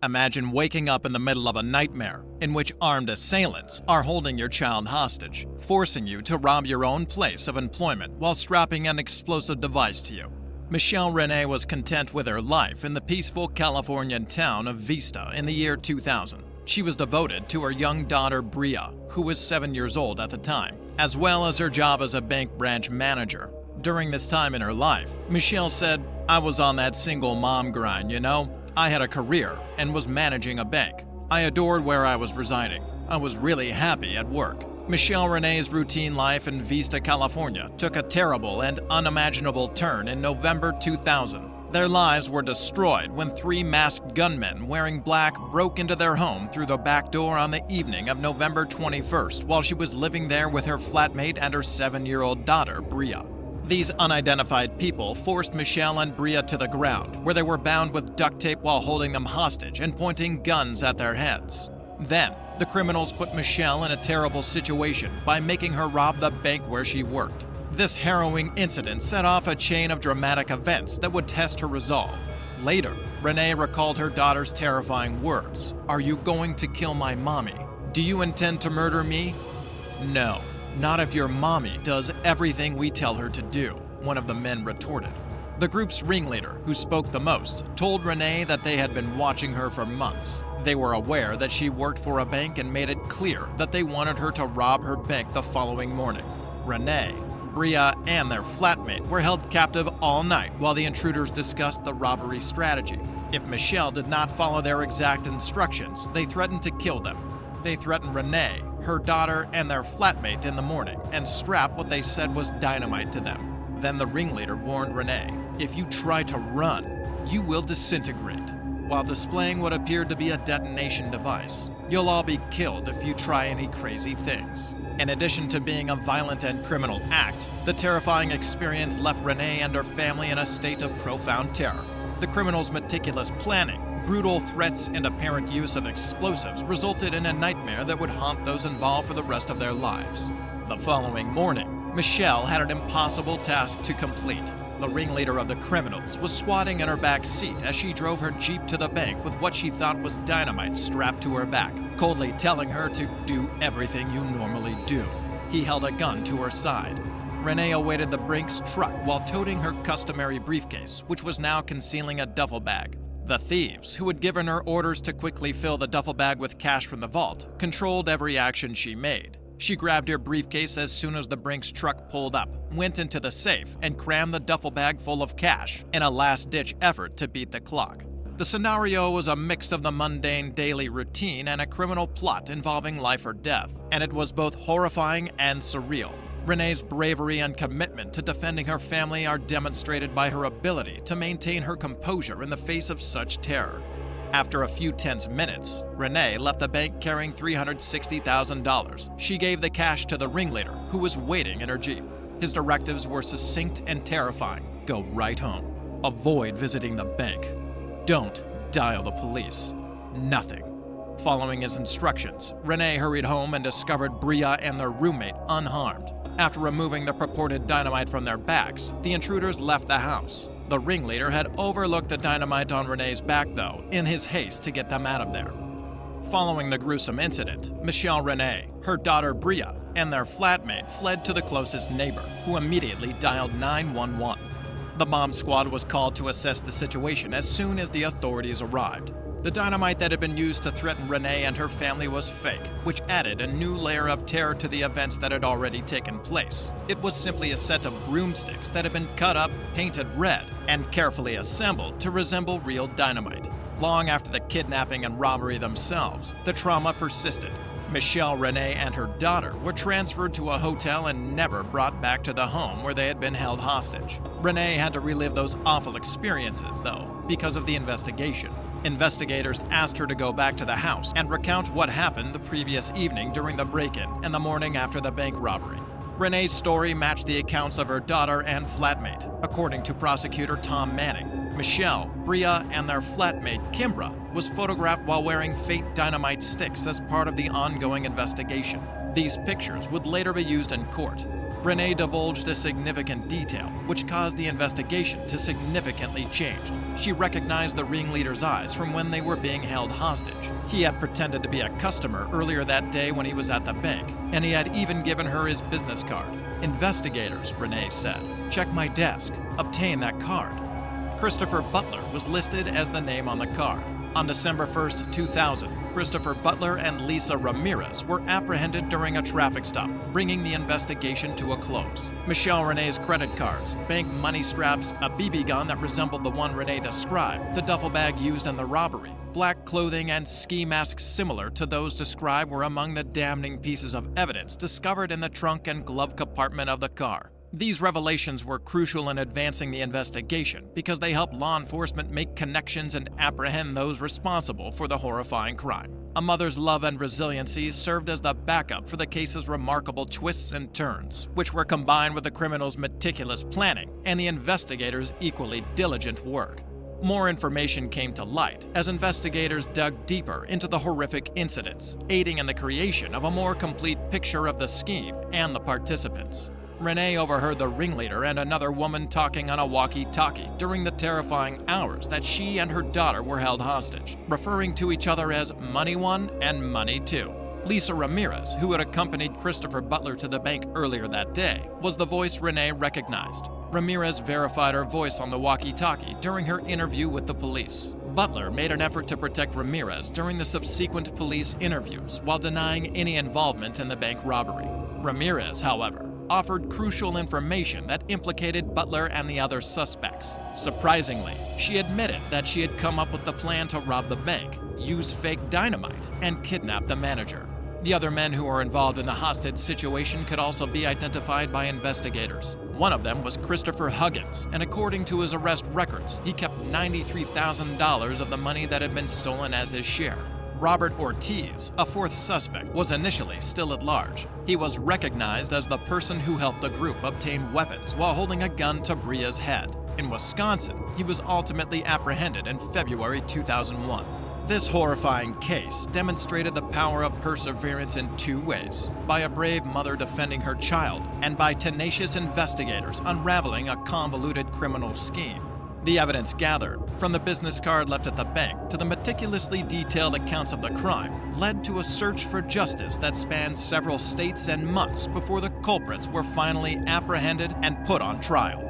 Imagine waking up in the middle of a nightmare in which armed assailants are holding your child hostage, forcing you to rob your own place of employment while strapping an explosive device to you. Michelle Renee was content with her life in the peaceful Californian town of Vista in the year 2000. She was devoted to her young daughter Bria, who was 7 years old at the time, as well as her job as a bank branch manager. During this time in her life, Michelle said, "I was on that single mom grind, you know? I had a career and was managing a bank. I adored where I was residing. I was really happy at work." Michelle Renee's routine life in Vista, California took a terrible and unimaginable turn in November 2000. Their lives were destroyed when 3 masked gunmen wearing black broke into their home through the back door on the evening of November 21st while she was living there with her flatmate and her 7-year-old daughter, Bria. These unidentified people forced Michelle and Bria to the ground, where they were bound with duct tape while holding them hostage and pointing guns at their heads. Then, the criminals put Michelle in a terrible situation by making her rob the bank where she worked. This harrowing incident set off a chain of dramatic events that would test her resolve. Later, Renee recalled her daughter's terrifying words, "Are you going to kill my mommy? Do you intend to murder me?" "No. Not if your mommy does everything we tell her to do," one of the men retorted. The group's ringleader, who spoke the most, told Renee that they had been watching her for months. They were aware that she worked for a bank and made it clear that they wanted her to rob her bank the following morning. Renee, Bria, and their flatmate were held captive all night while the intruders discussed the robbery strategy. If Michelle did not follow their exact instructions, they threatened to kill them. They threatened Renee, her daughter, and their flatmate in the morning and strapped what they said was dynamite to them. Then the ringleader warned Renee, "If you try to run, you will disintegrate," while displaying what appeared to be a detonation device. "You'll all be killed if you try any crazy things." In addition to being a violent and criminal act, the terrifying experience left Renee and her family in a state of profound terror. The criminals' meticulous planning, brutal threats, and apparent use of explosives resulted in a nightmare that would haunt those involved for the rest of their lives. The following morning, Michelle had an impossible task to complete. The ringleader of the criminals was squatting in her back seat as she drove her Jeep to the bank with what she thought was dynamite strapped to her back, coldly telling her to do everything you normally do. He held a gun to her side. Renee awaited the Brinks truck while toting her customary briefcase, which was now concealing a duffel bag. The thieves, who had given her orders to quickly fill the duffel bag with cash from the vault, controlled every action she made. She grabbed her briefcase as soon as the Brinks truck pulled up, went into the safe, and crammed the duffel bag full of cash in a last-ditch effort to beat the clock. The scenario was a mix of the mundane daily routine and a criminal plot involving life or death, and it was both horrifying and surreal. Renee's bravery and commitment to defending her family are demonstrated by her ability to maintain her composure in the face of such terror. After a few tense minutes, Renee left the bank carrying $360,000. She gave the cash to the ringleader, who was waiting in her Jeep. His directives were succinct and terrifying. Go right home. Avoid visiting the bank. Don't dial the police. Nothing. Following his instructions, Renee hurried home and discovered Bria and their roommate unharmed. After removing the purported dynamite from their backs, the intruders left the house. The ringleader had overlooked the dynamite on Renee's back, though, in his haste to get them out of there. Following the gruesome incident, Michelle Renee, her daughter Bria, and their flatmate fled to the closest neighbor, who immediately dialed 911. The bomb squad was called to assess the situation as soon as the authorities arrived. The dynamite that had been used to threaten Renee and her family was fake, which added a new layer of terror to the events that had already taken place. It was simply a set of broomsticks that had been cut up, painted red, and carefully assembled to resemble real dynamite. Long after the kidnapping and robbery themselves, the trauma persisted. Michelle Renee and her daughter were transferred to a hotel and never brought back to the home where they had been held hostage. Renee had to relive those awful experiences, though, because of the investigation. Investigators asked her to go back to the house and recount what happened the previous evening during the break-in and the morning after the bank robbery. Renee's story matched the accounts of her daughter and flatmate. According to prosecutor Tom Manning, Michelle, Bria, and their flatmate Kimbra was photographed while wearing fake dynamite sticks as part of the ongoing investigation. These pictures would later be used in court. Renee divulged a significant detail, which caused the investigation to significantly change. She recognized the ringleader's eyes from when they were being held hostage. He had pretended to be a customer earlier that day when he was at the bank, and he had even given her his business card. "Investigators," Renee said, "check my desk. Obtain that card." Christopher Butler was listed as the name on the card. On December 1st, 2000, Christopher Butler and Lisa Ramirez were apprehended during a traffic stop, bringing the investigation to a close. Michelle Renee's credit cards, bank money straps, a BB gun that resembled the one Renee described, the duffel bag used in the robbery, black clothing, and ski masks similar to those described were among the damning pieces of evidence discovered in the trunk and glove compartment of the car. These revelations were crucial in advancing the investigation because they helped law enforcement make connections and apprehend those responsible for the horrifying crime. A mother's love and resiliency served as the backup for the case's remarkable twists and turns, which were combined with the criminal's meticulous planning and the investigators' equally diligent work. More information came to light as investigators dug deeper into the horrific incidents, aiding in the creation of a more complete picture of the scheme and the participants. Renee overheard the ringleader and another woman talking on a walkie-talkie during the terrifying hours that she and her daughter were held hostage, referring to each other as Money One and Money Two. Lisa Ramirez, who had accompanied Christopher Butler to the bank earlier that day, was the voice Renee recognized. Ramirez verified her voice on the walkie-talkie during her interview with the police. Butler made an effort to protect Ramirez during the subsequent police interviews while denying any involvement in the bank robbery. Ramirez, however, offered crucial information that implicated Butler and the other suspects. Surprisingly, she admitted that she had come up with the plan to rob the bank, use fake dynamite, and kidnap the manager. The other men who were involved in the hostage situation could also be identified by investigators. One of them was Christopher Huggins, and according to his arrest records, he kept $93,000 of the money that had been stolen as his share. Robert Ortiz, a fourth suspect, was initially still at large. He was recognized as the person who helped the group obtain weapons while holding a gun to Bria's head. In Wisconsin, he was ultimately apprehended in February 2001. This horrifying case demonstrated the power of perseverance in two ways: by a brave mother defending her child, and by tenacious investigators unraveling a convoluted criminal scheme. The evidence gathered, from the business card left at the bank to the meticulously detailed accounts of the crime, led to a search for justice that spanned several states and months before the culprits were finally apprehended and put on trial.